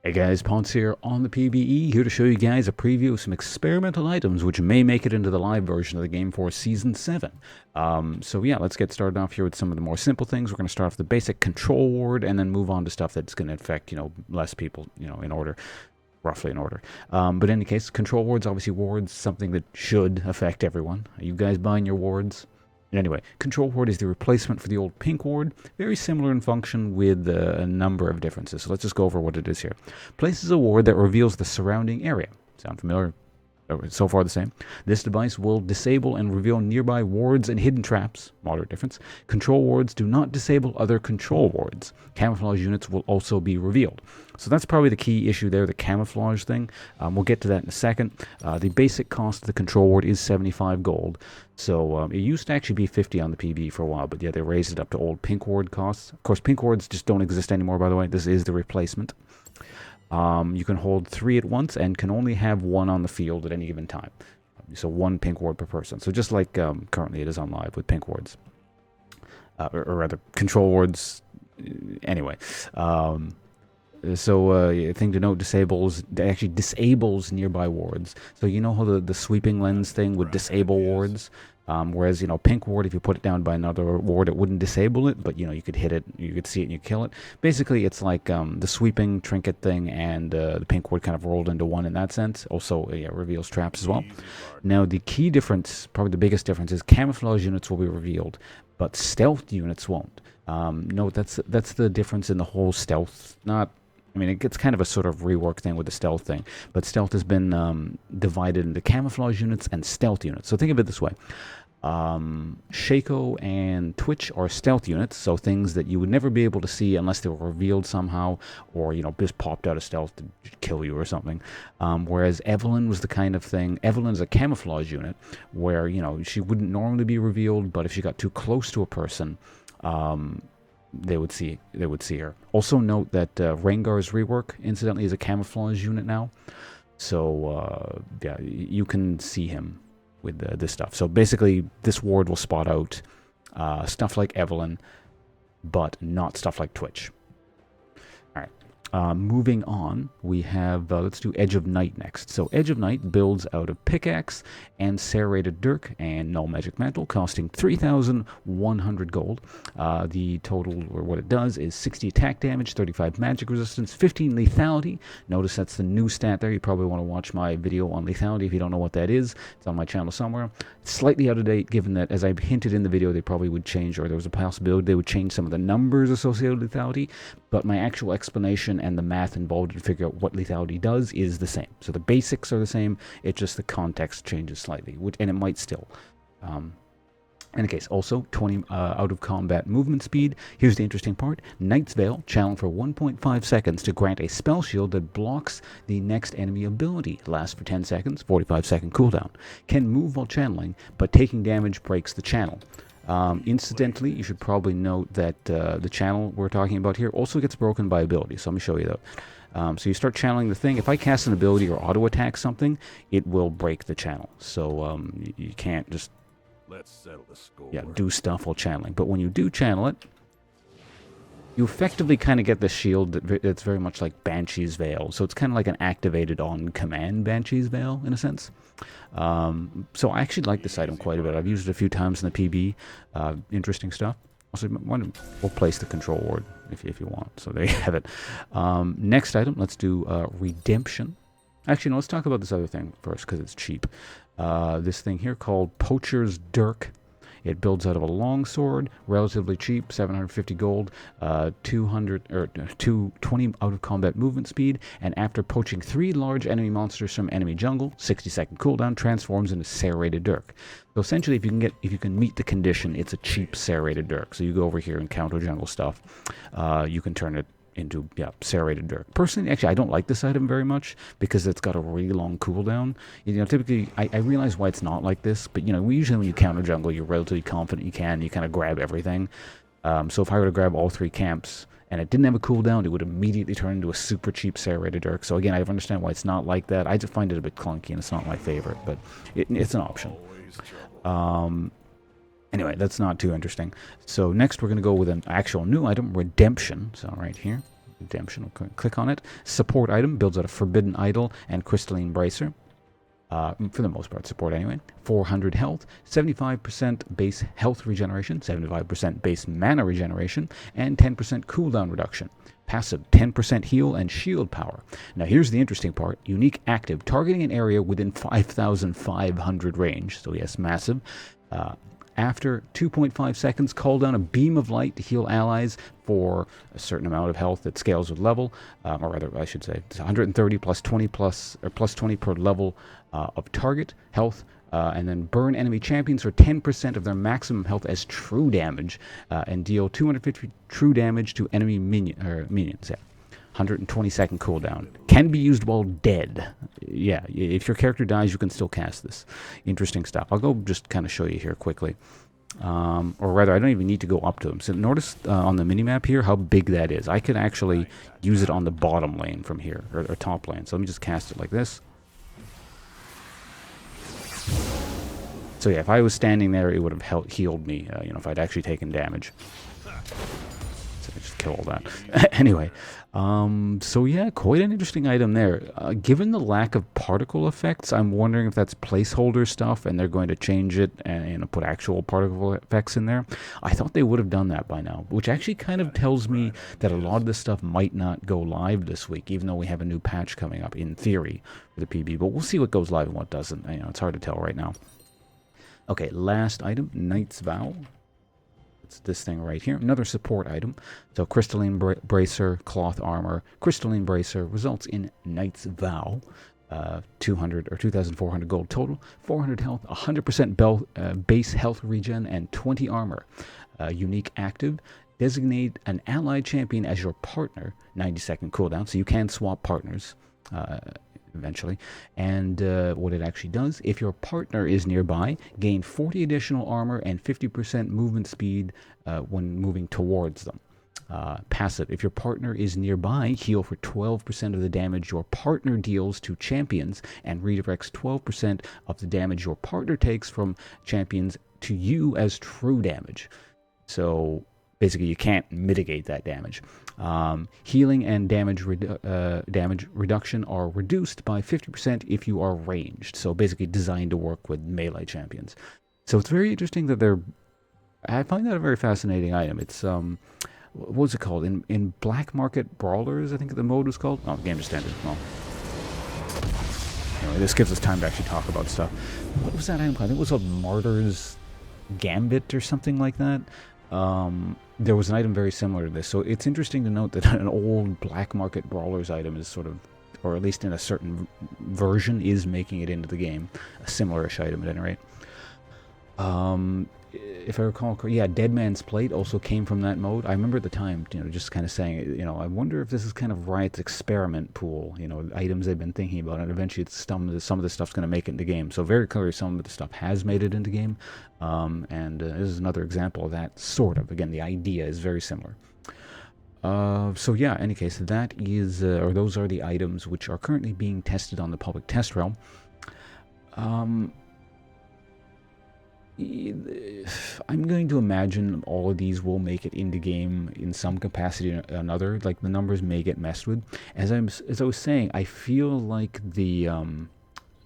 Hey guys, Ponce here on the PvE, here to show you guys a preview of some experimental items which may make it into the live version of the game for Season 7. So yeah, let's get started off here with some of the more simple things. We're going to start off with the basic control ward and then move on to stuff that's going to affect, less people, in order, roughly in order. But in any case, control wards, obviously wards, something that should affect everyone. Are you guys buying your wards? Anyway, control ward is the replacement for the old pink ward, very similar in function with a number of differences. So let's just go over what it is here. Places a ward that reveals the surrounding area. Sound familiar? So far the same. This device will disable and reveal nearby wards and hidden traps. Moderate difference. Control wards do not disable other control wards. Camouflage units will also be revealed. So that's probably the key issue there, the camouflage thing. We'll get to that in a second. The basic cost of the control ward is 75 gold. So it used to actually be 50 on the PB for a while, but yeah, they raised it up to old pink ward costs. Of course, pink wards just don't exist anymore, by the way. This is the replacement. You can hold 3 at once and can only have 1 on the field at any given time. So 1 pink ward per person. So just like currently it is on live with pink wards. Or rather, control wards. Anyway. So a thing to note, actually disables nearby wards. So you know how the sweeping lens thing would disable wards? Whereas, pink ward, if you put it down by another ward, it wouldn't disable it, but, you could hit it, you could see it, and you kill it. Basically, it's like the sweeping trinket thing and the pink ward kind of rolled into one in that sense. Also, yeah, reveals traps as well. Now, the key difference, probably the biggest difference, is camouflage units will be revealed, but stealth units won't. No, that's the difference in the whole stealth, it gets kind of a sort of rework thing with the stealth thing, but stealth has been divided into camouflage units and stealth units. So think of it this way. Shaco and Twitch are stealth units, so things that you would never be able to see unless they were revealed somehow, or, just popped out of stealth to kill you or something. Whereas Evelyn was the kind of thing, Evelyn is a camouflage unit, where, she wouldn't normally be revealed, but if she got too close to a person, they would see her. Also note that Rengar's rework, incidentally, is a camouflage unit now. So, yeah, you can see him with this stuff. So basically, this ward will spot out stuff like Evelyn, but not stuff like Twitch. All right. Moving on, we have, let's do Edge of Night next. So Edge of Night builds out of Pickaxe and Serrated Dirk and Null Magic Mantle, costing 3,100 gold. The total, or what it does, is 60 attack damage, 35 magic resistance, 15 lethality. Notice that's the new stat there. You probably want to watch my video on lethality if you don't know what that is. It's on my channel somewhere. It's slightly out of date, given that, as I've hinted in the video, they probably would change, or there was a possibility they would change some of the numbers associated with lethality, but my actual explanation and the math involved to figure out what lethality does is the same. So the basics are the same, it's just the context changes slightly, and it might still. In any case, also 20 out of combat movement speed. Here's the interesting part. Knight's Veil, channel for 1.5 seconds to grant a spell shield that blocks the next enemy ability. Lasts for 10 seconds, 45-second cooldown. Can move while channeling, but taking damage breaks the channel. Incidentally, you should probably note that the channel we're talking about here also gets broken by ability. So let me show you that. So you start channeling the thing. If I cast an ability or auto attack something, it will break the channel. So you can't just do stuff while channeling. But when you do channel it, you effectively kind of get the shield that's very much like Banshee's Veil. So it's kind of like an activated on command Banshee's Veil in a sense. So I actually like this item quite a bit. I've used it a few times in the PB. Interesting stuff. Also, we'll place the control ward if you want. So there you have it. Next item, let's do Redemption. Actually, no, let's talk about this other thing first because it's cheap. This thing here called Poacher's Dirk. It builds out of a long sword, relatively cheap, 750 gold, 220 out of combat movement speed, and after poaching 3 large enemy monsters from enemy jungle, 60-second cooldown, transforms into Serrated Dirk. So essentially, if you can meet the condition, it's a cheap Serrated Dirk. So you go over here and counter jungle stuff, you can turn it into, Serrated Dirk. Personally, actually, I don't like this item very much because it's got a really long cooldown. Typically, I realize why it's not like this, but, usually when you counter jungle, you're relatively confident you kind of grab everything. So if I were to grab all 3 camps and it didn't have a cooldown, it would immediately turn into a super cheap Serrated Dirk. So again, I understand why it's not like that. I just find it a bit clunky and it's not my favorite, but it's an option. Anyway, that's not too interesting. So next we're going to go with an actual new item, Redemption. So right here, Redemption. We'll click on it. Support item builds out a Forbidden Idol and Crystalline Bracer. For the most part, support anyway. 400 health, 75% base health regeneration, 75% base mana regeneration, and 10% cooldown reduction. Passive, 10% heal and shield power. Now here's the interesting part. Unique active, targeting an area within 5,500 range. So yes, massive. After 2.5 seconds, call down a beam of light to heal allies for a certain amount of health that scales with level, or rather, I should say, it's 130 plus 20 plus 20 per level of target health, and then burn enemy champions for 10% of their maximum health as true damage, and deal 250 true damage to enemy minions. Yeah. 120-second cooldown. Can be used while dead. Yeah, if your character dies, you can still cast this. Interesting stuff. I'll go just kind of show you here quickly. Or rather, I don't even need to go up to them. So notice on the minimap here how big that is. I could actually use it on the bottom lane from here, or top lane. So let me just cast it like this. So yeah, if I was standing there, it would have healed me, if I'd actually taken damage. So I just kill all that. Anyway, so yeah, quite an interesting item there. Given the lack of particle effects, I'm wondering if that's placeholder stuff and they're going to change it and put actual particle effects in there. I thought they would have done that by now, which actually kind of tells me that a lot of this stuff might not go live this week, even though we have a new patch coming up, in theory, for the PB. But we'll see what goes live and what doesn't. It's hard to tell right now. Okay, last item, Knight's Vow. It's this thing right here. Another support item. So Crystalline Bracer, Cloth Armor. Crystalline Bracer results in Knight's Vow. 200 or 2,400 gold total. 400 health, 100% base health regen, and 20 armor. Unique active. Designate an allied champion as your partner. 90-second cooldown. So you can swap partners. Eventually. And what it actually does, if your partner is nearby, gain 40 additional armor and 50% movement speed when moving towards them. Passive, if your partner is nearby, heal for 12% of the damage your partner deals to champions and redirects 12% of the damage your partner takes from champions to you as true damage. So basically you can't mitigate that damage. Healing and damage reduction are reduced by 50% if you are ranged. So basically designed to work with melee champions. So it's very interesting that I find that a very fascinating item. It's what was it called? In Black Market Brawlers, I think the mode was called. Oh, the game just ended. Well, anyway, this gives us time to actually talk about stuff. What was that item called? I think it was a Martyr's Gambit or something like that. There was an item very similar to this, so it's interesting to note that an old Black Market Brawlers item is sort of, or at least in a certain version, is making it into the game. A similar-ish item at any rate. If I recall, yeah, Dead Man's Plate also came from that mode. I remember at the time, just kind of saying, I wonder if this is kind of Riot's experiment pool, items they've been thinking about, and eventually some of this stuff's going to make it into game. So very clearly some of the stuff has made it into game, and this is another example of that, sort of. Again, the idea is very similar. So yeah, in any case, that is, or those are the items which are currently being tested on the public test realm. I'm going to imagine all of these will make it into game in some capacity or another. Like, the numbers may get messed with. As I was saying, I feel like the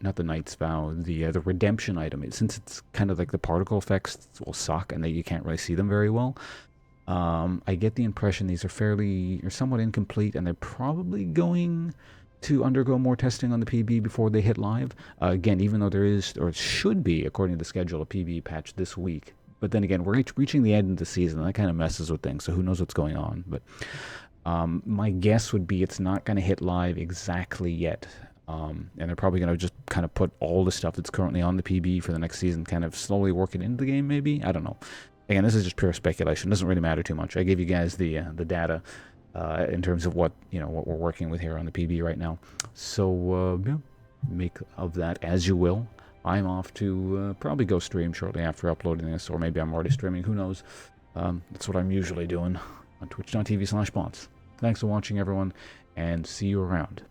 not the Knight's Vow, the redemption item, since it's kind of like the particle effects will suck and that you can't really see them very well. I get the impression these are somewhat incomplete, and they're probably going to undergo more testing on the PB before they hit live. Again, even though there is, or it should be, according to the schedule, a PB patch this week. But then again, we're reaching the end of the season, and that kind of messes with things, so who knows what's going on. But my guess would be it's not going to hit live exactly yet. And they're probably going to just kind of put all the stuff that's currently on the PB for the next season, kind of slowly work it into the game, maybe? I don't know. Again, this is just pure speculation. It doesn't really matter too much. I gave you guys the data in terms of what what we're working with here on the PB right now. So yeah, make of that as you will. I'm off to probably go stream shortly after uploading this, or maybe I'm already streaming. Who knows? That's what I'm usually doing on twitch.tv/bots. Thanks for watching, everyone, and see you around.